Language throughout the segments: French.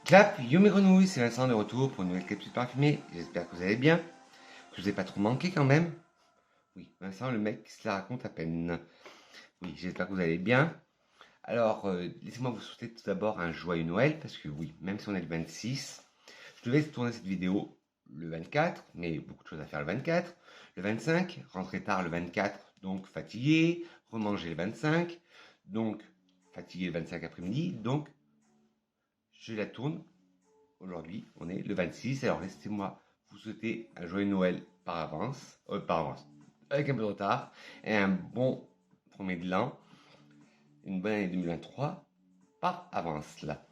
Clap, yo mes grenouilles, c'est Vincent de retour pour une nouvelle capsule parfumée. J'espère que vous allez bien, que je vous ai pas trop manqué quand même. Oui, Vincent, le mec qui se la raconte à peine. Oui, j'espère que vous allez bien. Alors, laissez-moi vous souhaiter tout d'abord un joyeux Noël, parce que oui, même si on est le 26, je devais tourner cette vidéo le 24, mais beaucoup de choses à faire le 24. Le 25, rentrer tard le 24, donc fatigué, remanger le 25, donc fatigué le 25 après-midi, donc je la tourne. Aujourd'hui, on est le 26, alors laissez-moi vous souhaiter un joyeux Noël par avance, avec un peu de retard, et un bon premier de l'an, une bonne année 2023 par avance là.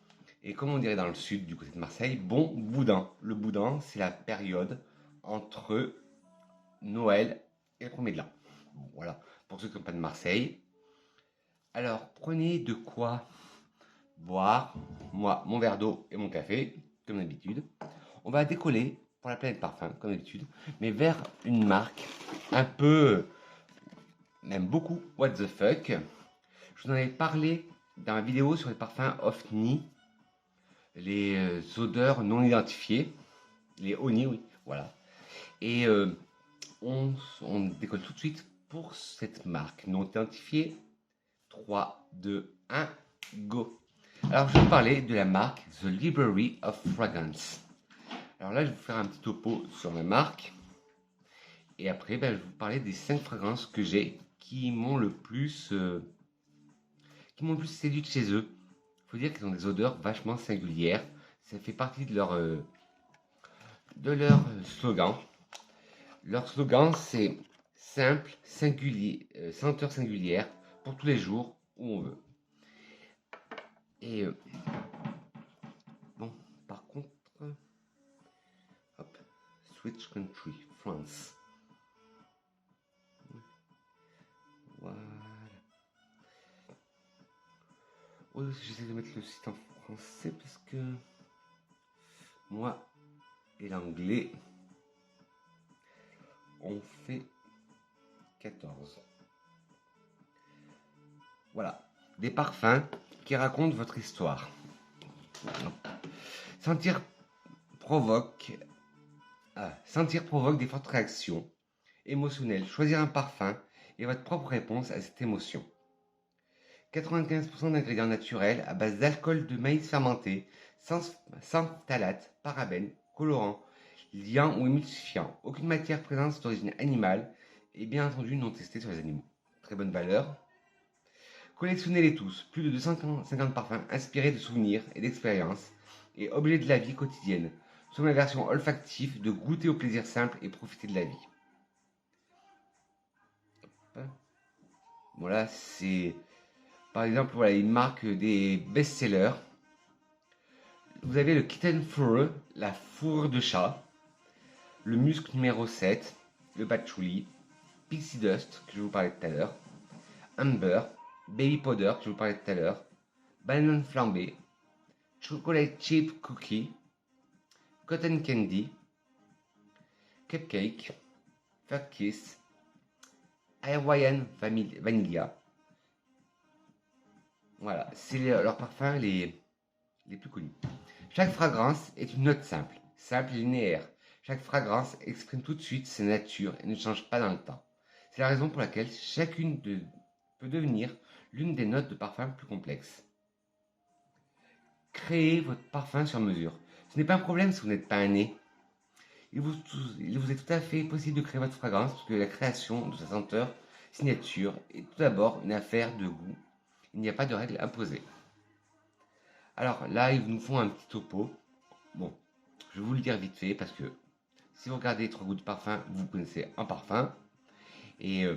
Et comme on dirait dans le sud, du côté de Marseille, bon boudin. Le boudin, c'est la période entre Noël et le premier de l'an. Bon, voilà, pour ceux qui n'ont pas de Marseille. Alors, prenez de quoi boire, moi, mon verre d'eau et mon café, comme d'habitude. On va décoller pour la planète parfum, comme d'habitude, mais vers une marque un peu, même beaucoup, what the fuck. Je vous en avais parlé dans ma vidéo sur les parfums OFNI, les odeurs non identifiées, les ONI, oui, voilà. Et on décolle tout de suite pour cette marque non identifiée. 3, 2, 1, go. Alors je vais vous parler de la marque The Library of Fragrance. Alors là, je vais vous faire un petit topo sur la marque. Et après, je vais vous parler des 5 fragrances que j'ai qui m'ont le plus séduit de chez eux. Il faut dire qu'ils ont des odeurs vachement singulières. Ça fait partie de leur slogan. Leur slogan, c'est simple, singulier, senteur singulière pour tous les jours où on veut. Et bon, par contre, hop, switch country, France. Voilà. Oui, j'essaie de mettre le site en français parce que moi et l'anglais, on fait 14. Voilà, des parfums qui racontent votre histoire. Sentir provoque, sentir provoque des fortes réactions émotionnelles. Choisir un parfum est votre propre réponse à cette émotion. 95% d'ingrédients naturels à base d'alcool de maïs fermenté, sans phtalates, parabènes, colorants, liants ou émulsifiants. Aucune matière présente d'origine animale et bien entendu non testée sur les animaux. Très bonne valeur. Collectionnez-les tous, plus de 250 parfums inspirés de souvenirs et d'expériences et objets de la vie quotidienne, sous la version olfactive de goûter au plaisir simple et profiter de la vie. Voilà, c'est par exemple voilà, une marque des best-sellers. Vous avez le Kitten Fur, la fourrure de chat, le musc numéro 7, le patchouli, Pixie Dust, que je vous parlais tout à l'heure, Amber, Baby Powder, que je vous parlais tout à l'heure, Banane flambée, Chocolate Chip Cookie, Cotton Candy, Cupcake, Fur Kiss, Hawaiian Vanilla. Voilà, c'est leurs parfums les plus connus. Chaque fragrance est une note simple et linéaire. Chaque fragrance exprime tout de suite sa nature et ne change pas dans le temps. C'est la raison pour laquelle chacune peut devenir l'une des notes de parfum plus complexes. Créez votre parfum sur mesure. Ce n'est pas un problème si vous n'êtes pas un nez. Il vous est tout à fait possible de créer votre fragrance parce que la création de sa senteur signature est tout d'abord une affaire de goût. Il n'y a pas de règle imposée. Alors là, ils nous font un petit topo. Bon, je vais vous le dire vite fait parce que si vous regardez 3 goûts de parfum, vous connaissez un parfum. Et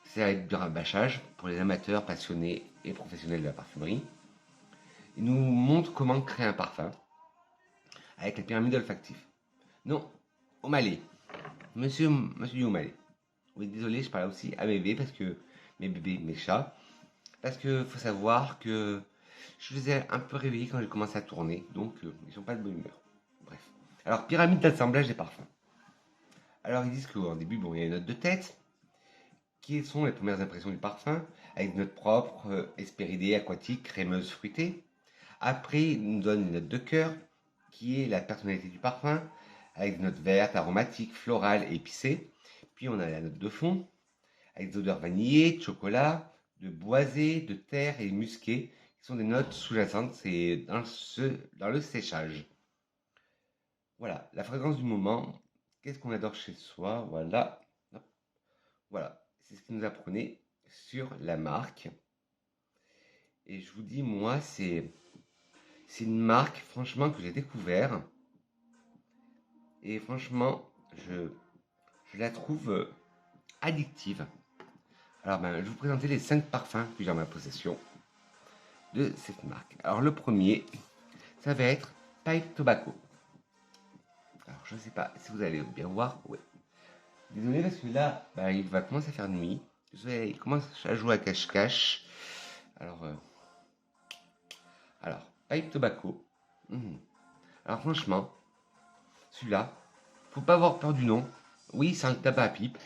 ça va être du rabâchage pour les amateurs, passionnés et professionnels de la parfumerie. Il nous montre comment créer un parfum avec la pyramide olfactive. Non, O'Malley. Monsieur O'Malley. Oui, désolé, je parle aussi à mes bébés parce que mes bébés, mes chats. Parce que faut savoir que je les ai un peu réveillés quand j'ai commencé à tourner, donc ils sont pas de bonne humeur. Bref. Alors, pyramide d'assemblage des parfums. Alors, ils disent qu'en début, bon, il y a une note de tête. Qui sont les premières impressions du parfum avec des notes propres, hespéridées, aquatiques, crémeuses, fruitées. Après, il nous donne une note de cœur, qui est la personnalité du parfum, avec des notes vertes, aromatiques, florales, épicées. Puis on a la note de fond, avec des odeurs vanillées, de chocolat, de boisé, de terre et musqué, qui sont des notes sous-jacentes, c'est dans le séchage. Voilà, la fragrance du moment. Qu'est-ce qu'on adore chez soi? Voilà. Hop. Voilà, c'est ce qu'il nous apprenait sur la marque. Et je vous dis, moi, c'est une marque, franchement, que j'ai découvert. Et franchement, je la trouve addictive. Alors, ben, je vais vous présenter les 5 parfums que j'ai en ma possession de cette marque. Alors, le premier, ça va être Pipe Tobacco. Alors, je ne sais pas si vous allez bien voir. Ouais. Désolé parce que là, bah, il va commencer à faire nuit. Désolé, il commence à jouer à cache-cache. Alors, Pipe Tobacco. Alors, franchement, celui-là, faut pas avoir peur du nom. Oui, c'est un tabac à pipe.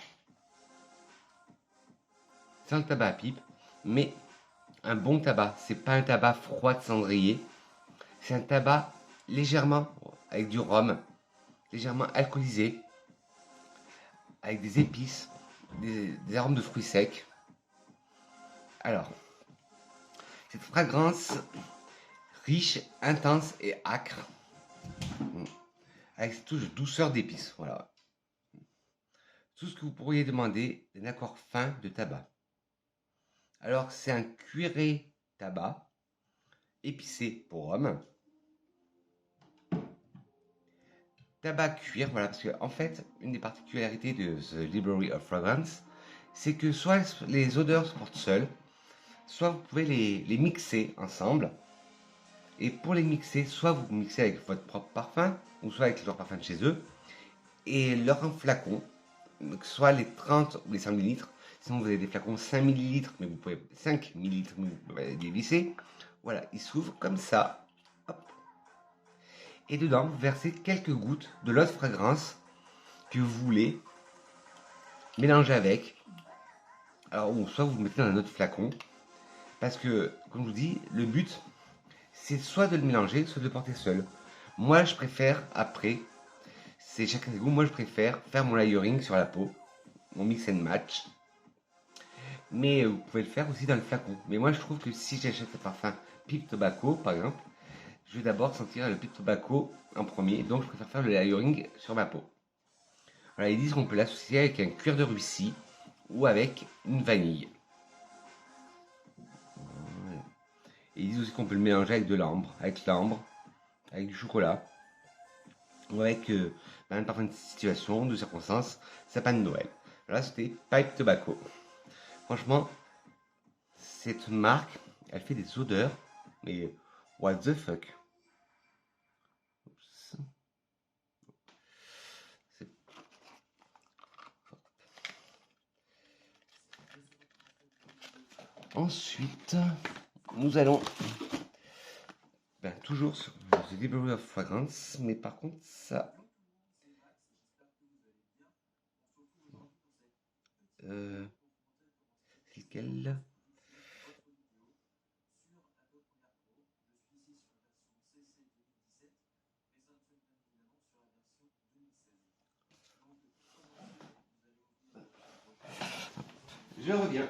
C'est un tabac à pipe, mais un bon tabac. C'est pas un tabac froid de cendrier. C'est un tabac légèrement avec du rhum, légèrement alcoolisé, avec des épices, des arômes de fruits secs. Alors, cette fragrance riche, intense et acre, avec cette touche de douceur d'épices. Voilà. Tout ce que vous pourriez demander d'un accord fin de tabac. Alors, c'est un cuiré tabac, épicé pour homme. Tabac cuir, voilà, parce que en fait, une des particularités de The Library of Fragrance, c'est que soit les odeurs se portent seules, soit vous pouvez les mixer ensemble. Et pour les mixer, soit vous mixez avec votre propre parfum, ou soit avec leur parfum de chez eux, et leur flacon, que ce soit les 30 ou les 5 ml. Sinon, vous avez des flacons 5 ml, mais vous pouvez 5 ml, mais vous pouvez les dévisser. Voilà, ils s'ouvrent comme ça. Hop. Et dedans, vous versez quelques gouttes de l'autre fragrance que vous voulez mélanger avec. Alors, ou soit vous le mettez dans un autre flacon. Parce que, comme je vous dis, le but, c'est soit de le mélanger, soit de le porter seul. Moi, je préfère, après, c'est chacun ses goûts, moi je préfère faire mon layering sur la peau, mon mix and match. Mais vous pouvez le faire aussi dans le flacon. Mais moi, je trouve que si j'achète le parfum Pipe Tobacco, par exemple, je vais d'abord sentir le Pipe Tobacco en premier. Donc, je préfère faire le layering sur ma peau. Voilà, ils disent qu'on peut l'associer avec un cuir de Russie ou avec une vanille. Et ils disent aussi qu'on peut le mélanger avec de l'ambre, avec du chocolat, ou avec un parfum de situation, de circonstance, sapin de Noël. Voilà, c'était Pipe Tobacco. Franchement, cette marque, elle fait des odeurs, mais what the fuck. Ensuite, nous allons toujours sur The Library of Fragrance, mais par contre, ça. C'est lequel? Je reviens.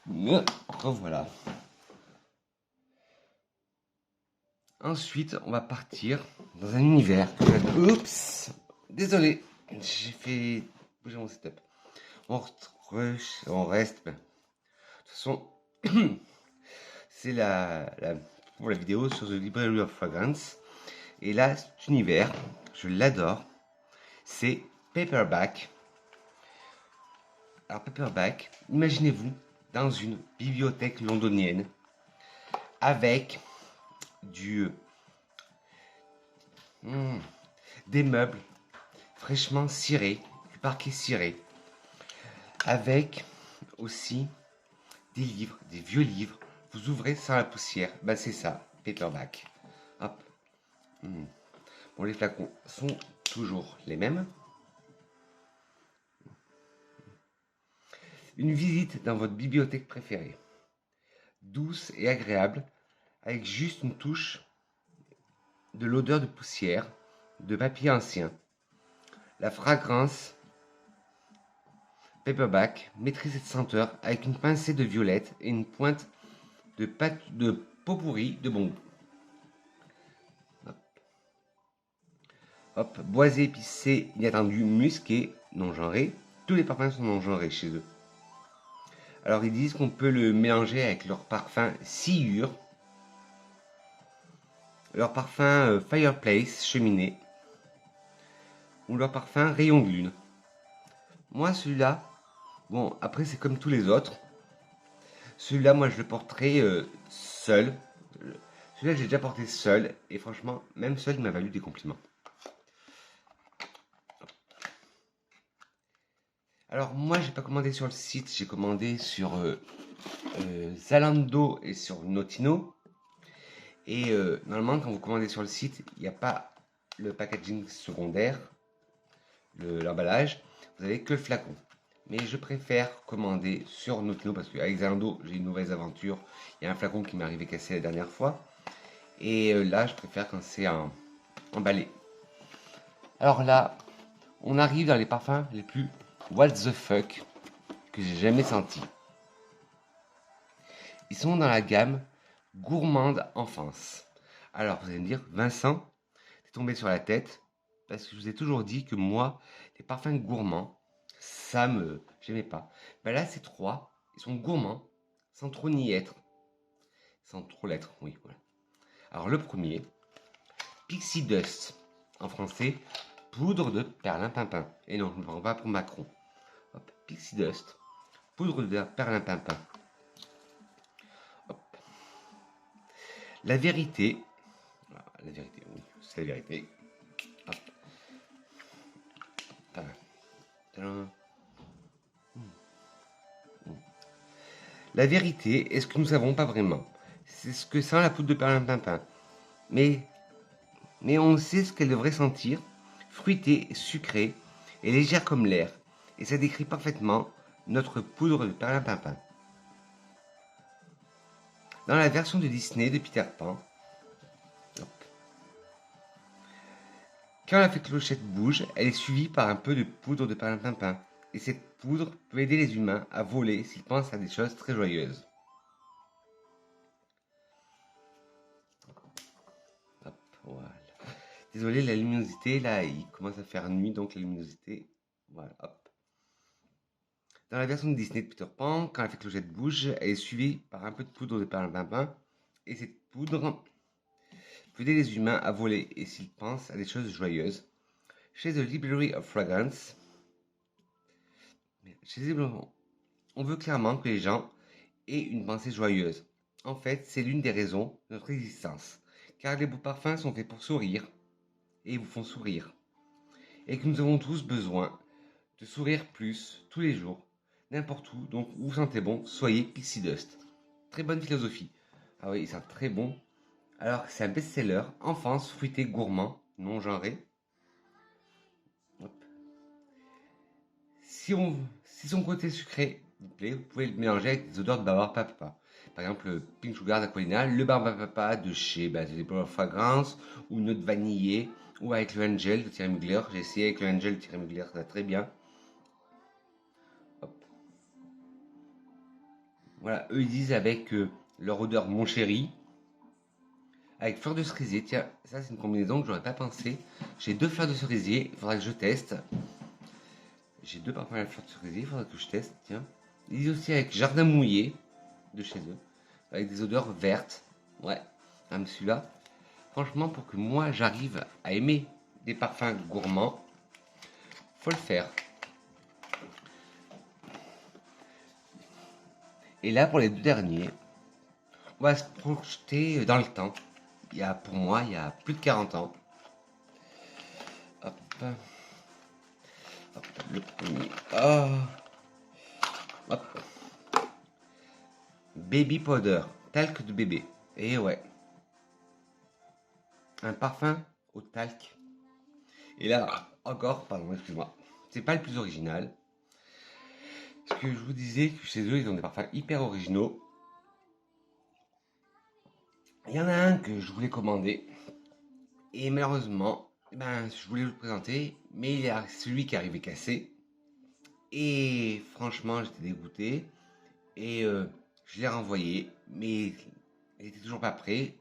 Me revoilà. Ensuite, on va partir dans un univers que j'adore. Oups, désolé, j'ai fait bouger mon setup. On reste. De toute façon, c'est pour la vidéo sur The Library of Fragrance. Et là, cet univers, je l'adore. C'est Paperback. Alors, Paperback, imaginez-vous dans une bibliothèque londonienne avec des meubles fraîchement cirés, du parquet ciré, avec aussi des livres, des vieux livres. Vous ouvrez sans la poussière. Ben c'est ça, paperback. Hop. Bon, les flacons sont toujours les mêmes. Une visite dans votre bibliothèque préférée. Douce et agréable, avec juste une touche de l'odeur de poussière, de papier ancien. La fragrance paperback maîtrise cette senteur avec une pincée de violette et une pointe de pot pourri de bon goût. Hop, boisé, épicé, inattendu, musqué, non-genré. Tous les parfums sont non-genrés chez eux. Alors ils disent qu'on peut le mélanger avec leur parfum sciure, leur parfum fireplace, cheminée, ou leur parfum rayon de lune. Moi celui-là, bon après c'est comme tous les autres. Celui-là moi je le porterai seul. Celui-là j'ai déjà porté seul et franchement même seul il m'a valu des compliments. Alors moi j'ai pas commandé sur le site, j'ai commandé sur Zalando et sur Notino. Et normalement quand vous commandez sur le site, il n'y a pas le packaging secondaire, l'emballage, vous avez que le flacon. Mais je préfère commander sur Notino parce qu'avec Zalando j'ai une mauvaise aventure. Il y a un flacon qui m'est arrivé cassé la dernière fois. Et là je préfère quand c'est emballé. Alors là, on arrive dans les parfums les plus what the fuck que j'ai jamais senti. Ils sont dans la gamme gourmande enfance. Alors vous allez me dire, Vincent, t'es tombé sur la tête parce que je vous ai toujours dit que moi, les parfums gourmands, j'aimais pas. Ben là, ces trois, ils sont gourmands sans trop n'y être. Sans trop l'être, oui, voilà. Alors le premier, Pixie Dust, en français, poudre de perlimpinpin. Et non, je ne prends pas pour Macron. Hop, Pixie Dust, poudre de perlimpinpin. Hop. La vérité, oui, c'est la vérité. Hop. La vérité est ce que nous savons pas vraiment. C'est ce que sent la poudre de perlimpinpin. Mais on sait ce qu'elle devrait sentir, fruitée, sucrée et légère comme l'air. Et ça décrit parfaitement notre poudre de perlimpinpin. Dans la version de Disney de Peter Pan, quand la fée Clochette bouge, elle est suivie par un peu de poudre de perlimpinpin. Et cette poudre peut aider les humains à voler s'ils pensent à des choses très joyeuses. Hop, voilà. Désolé, la luminosité, là, il commence à faire nuit, donc la luminosité, voilà, hop. Dans la version de Disney de Peter Pan, quand la fée Clochette bouge, elle est suivie par un peu de poudre de perlimpinpin. Et cette poudre peut aider les humains à voler et s'ils pensent à des choses joyeuses. Chez The Library of Fragrance, on veut clairement que les gens aient une pensée joyeuse. En fait, c'est l'une des raisons de notre existence. Car les beaux parfums sont faits pour sourire et vous font sourire. Et que nous avons tous besoin de sourire plus tous les jours, n'importe où. Donc, où vous sentez bon, soyez Pixie Dust. Très bonne philosophie. Ah oui, ils sont très bons. Alors, c'est un best-seller, enfance, fruité, gourmand, non genré. Hop. Si son côté sucré vous plaît, vous pouvez le mélanger avec des odeurs de Barbapapa. Par exemple, le Pink Sugar d'Aquilina, le Barbapapa de chez des Fragrance, ou une note vanillée, ou avec le Angel de Thierry Mugler. J'ai essayé avec le Angel de Thierry Mugler, ça va très bien. Hop. Voilà, eux ils disent avec leur odeur Mon Chéri, avec fleurs de cerisier. Tiens, ça c'est une combinaison que j'aurais pas pensé. J'ai 2 fleurs de cerisier, il faudra que je teste. J'ai 2 parfums à la fleur de cerisier, il faudra que je teste. Tiens, ils disent aussi avec Jardin Mouillé de chez eux, avec des odeurs vertes. Ouais, même celui-là. Franchement, pour que moi j'arrive à aimer des parfums gourmands, faut le faire. Et là, pour les 2 derniers, on va se projeter dans le temps. Pour moi, il y a plus de 40 ans. Hop. Hop, le premier. Oh. Hop. Baby powder, talc de bébé. Et ouais. Un parfum au talc. Et là, encore, pardon, excuse-moi. C'est pas le plus original. Parce que je vous disais que chez eux, ils ont des parfums hyper originaux. Il y en a un que je voulais commander. Et malheureusement, je voulais vous le présenter. Mais il y a celui qui est arrivé cassé. Et franchement, j'étais dégoûté. Et je l'ai renvoyé. Mais il était toujours pas prêt.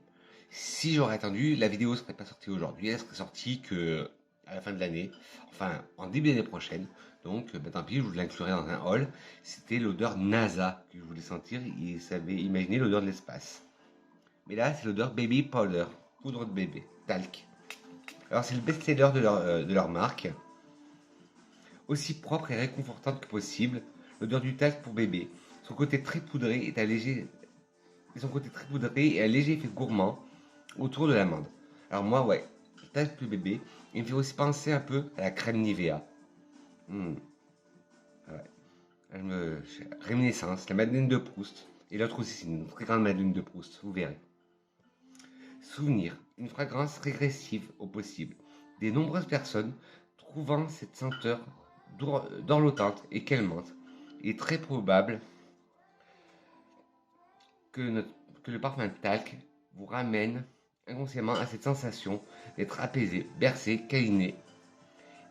Si j'aurais attendu, la vidéo serait pas sortie aujourd'hui. Elle serait sortie que à la fin de l'année. Enfin, en début d'année prochaine. Donc, tant pis, je vous l'inclurai dans un haul. C'était l'odeur NASA que je voulais sentir. Il savait imaginer l'odeur de l'espace. Mais là, c'est l'odeur Baby Powder, poudre de bébé, talc. Alors, c'est le best-seller de leur marque. Aussi propre et réconfortante que possible, l'odeur du talc pour bébé. Son côté très poudré est un léger... Son côté très poudré et un léger effet gourmand autour de l'amande. Alors moi, ouais, talc pour bébé, il me fait aussi penser un peu à la crème Nivea. Ouais. Réminiscence, la Madeleine de Proust. Et l'autre aussi, c'est une très grande Madeleine de Proust, vous verrez. Souvenir, une fragrance régressive au possible. Des nombreuses personnes trouvant cette senteur dorlotante et calmante. Il est très probable que, que le parfum talc vous ramène inconsciemment à cette sensation d'être apaisé, bercé, câliné,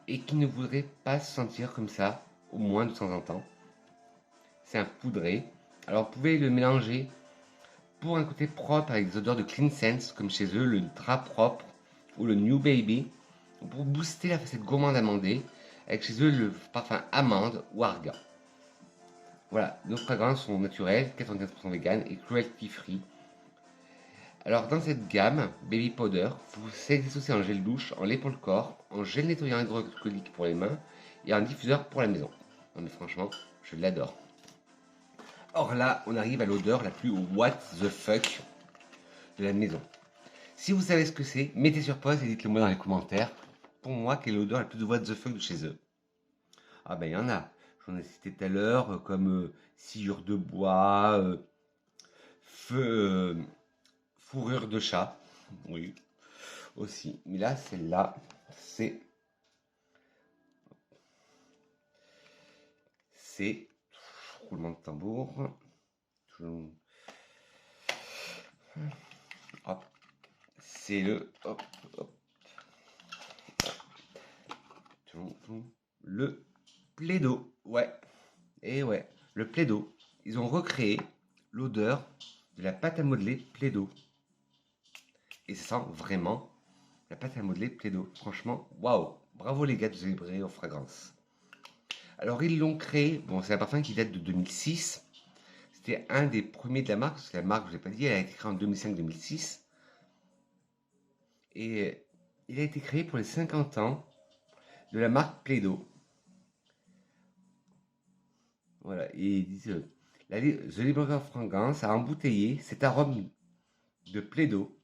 et qui ne voudrait pas se sentir comme ça, au moins de temps en temps. C'est un poudré. Alors vous pouvez le mélanger pour un côté propre avec des odeurs de Clean Sense, comme chez eux, le drap propre ou le New Baby, pour booster la facette gourmande amandée, avec chez eux le parfum amande ou argan. Voilà, nos fragrances sont naturelles, 95% vegan et cruelty free. Alors dans cette gamme, Baby Powder, vous existe aussi en gel douche, en lait pour le corps, en gel nettoyant hydroalcoolique pour les mains et en diffuseur pour la maison. Non mais franchement, je l'adore. Or là, on arrive à l'odeur la plus what the fuck de la maison. Si vous savez ce que c'est, mettez sur pause et dites-le moi dans les commentaires. Pour moi, quelle est l'odeur la plus what the fuck de chez eux? Ah ben il y en a. J'en ai cité tout à l'heure, comme sciure de bois, feu, fourrure de chat. Oui, aussi. Mais là, celle-là, c'est... Roulement de tambour. Hop. C'est le... Hop, hop. Le Plaido. Ouais. Et ouais, le Plaido. Ils ont recréé l'odeur de la pâte à modeler Plaido. Et ça sent vraiment la pâte à modeler Plaido. Franchement, waouh. Bravo les gars de Zébré en fragrance. Alors ils l'ont créé, bon c'est un parfum qui date de 2006. C'était un des premiers de la marque, parce que la marque, je ne l'ai pas dit, elle a été créée en 2005-2006. Et il a été créé pour les 50 ans de la marque Plaido. Voilà, et ils disent, The Library of Fragrance a embouteillé cet arôme de Plaido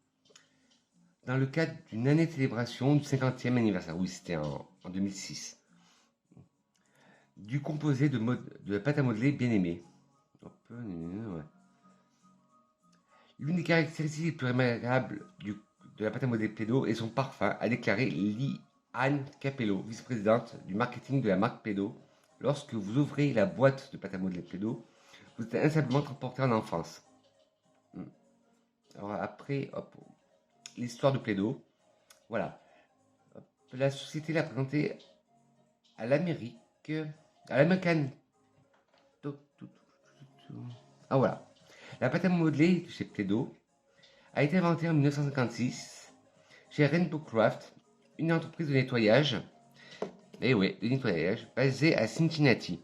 dans le cadre d'une année de célébration du 50e anniversaire. Oui, c'était en 2006. Du composé de la pâte à modeler bien aimée. Ouais. L'une des caractéristiques les plus remarquables de la pâte à modeler Plaido est son parfum, a déclaré Lee-Anne Capello, vice-présidente du marketing de la marque Plaido. Lorsque vous ouvrez la boîte de pâte à modeler Plaido, vous êtes insensiblement transporté en enfance. Alors après, hop, l'histoire de Plaido. Voilà. Hop, la société l'a présenté à l'American. Ah voilà. La pâte à modeler de chez Plaido a été inventée en 1956 chez Rainbow Craft, une entreprise de nettoyage, basée à Cincinnati.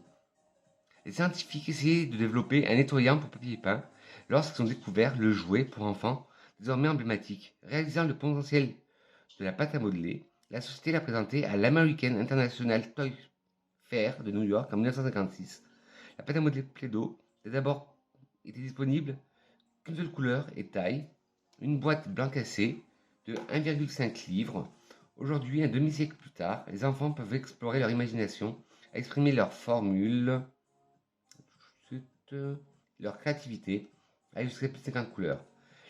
Les scientifiques essayaient de développer un nettoyant pour papier peint lorsqu'ils ont découvert le jouet pour enfants, désormais emblématique. Réalisant le potentiel de la pâte à modeler, la société l'a présenté à l'American International Toy Fair de New York en 1956. La pâte à modeler Plaido a d'abord été disponible qu'une seule couleur et taille, une boîte blanc cassé de 1,5 livres. Aujourd'hui, un demi-siècle plus tard, les enfants peuvent explorer leur imagination, exprimer leurs formules. leur créativité avec jusqu'à plus de 50 couleurs.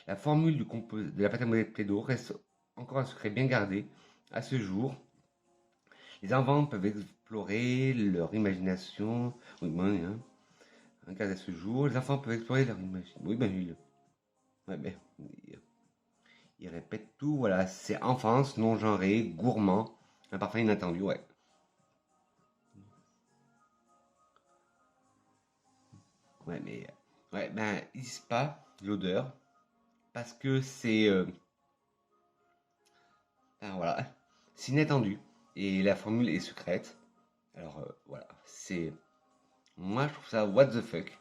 La formule de la pâte à modeler Play-Doh reste encore un secret bien gardé à ce jour. Les enfants peuvent explorer leur imagination. Oui, ben, hein. Regarde à ce jour, les enfants peuvent explorer leur imagination. Oui, ben, ouais, ben, il répète tout. Voilà, c'est enfance, non genré, gourmand, un parfum inattendu, ouais. Ouais, mais ouais, ben, ils disent pas l'odeur parce que c'est ben, voilà, c'est inattendu et la formule est secrète. Alors voilà, c'est moi je trouve ça what the fuck,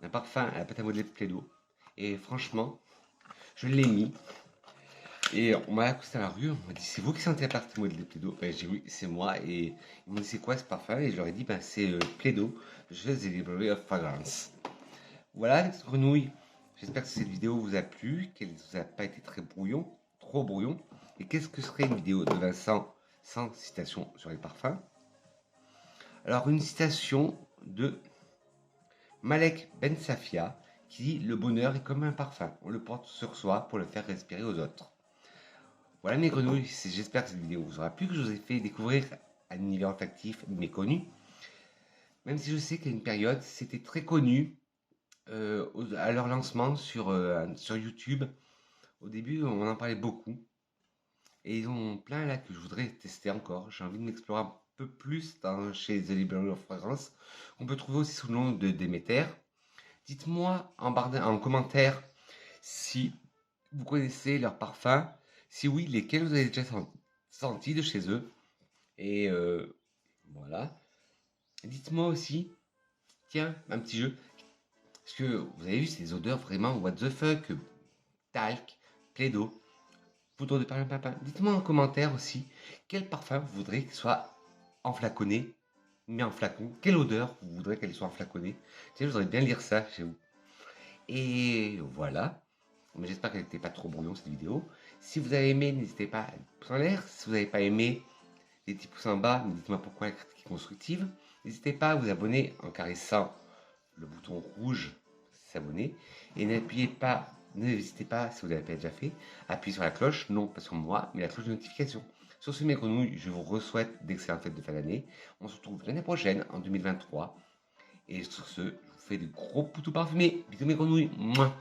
un parfum à la pâte à modeler de Play-Doh et franchement, je l'ai mis et on m'a accosté à la rue, on m'a dit c'est vous qui sentez la pâte à modeler de Play-Doh? Ben, j'ai dit oui, c'est moi et ils m'ont dit c'est quoi ce parfum et je leur ai dit ben c'est Play-Doh, je The Library of Fragrance. Voilà les petites grenouilles. J'espère que cette vidéo vous a plu, qu'elle ne vous a pas été trop brouillon. Et qu'est-ce que serait une vidéo de Vincent sans citation sur les parfums? Alors une citation de Malek Ben Safia qui dit le bonheur est comme un parfum, on le porte sur soi pour le faire respirer aux autres. Voilà mes grenouilles, j'espère que cette vidéo vous aura plu, que je vous ai fait découvrir un univers olfactif méconnu. Même si je sais qu'à une période c'était très connu, à leur lancement sur YouTube. Au début, on en parlait beaucoup. Et ils ont plein là que je voudrais tester encore. J'ai envie de m'explorer un peu plus chez The Library of Fragrance, qu'on peut trouver aussi sous le nom de Demeter. Dites-moi en commentaire si vous connaissez leurs parfums. Si oui, lesquels vous avez déjà senti de chez eux. Et voilà. Dites-moi aussi, tiens, un petit jeu. Parce que vous avez vu, c'est des odeurs vraiment what the fuck. Talc, Play-Doh, poudre de perlimpinpin. Dites-moi en commentaire aussi quel parfum vous voudrez qu'il soit enflaconné, mis en flacon. Quelle odeur vous voudrez qu'elle soit enflaconnée. Je voudrais bien lire ça chez vous. Et voilà. Mais j'espère qu'elle n'était pas trop brouillon cette vidéo. Si vous avez aimé, n'hésitez pas à mettre pouce en l'air. Si vous n'avez pas aimé, des petits pouces en bas. Dites-moi pourquoi la critique est constructive. N'hésitez pas à vous abonner en caressant le bouton rouge s'abonner et n'hésitez pas, si vous l'avez pas déjà fait, à appuyer sur la cloche, non pas sur moi, mais la cloche de notification. Sur ce, mes grenouilles, je vous souhaite d'excellentes fêtes de fin d'année. On se retrouve l'année prochaine, en 2023. Et sur ce, je vous fais de gros poutous parfumés. Bisous mes grenouilles. Mouah.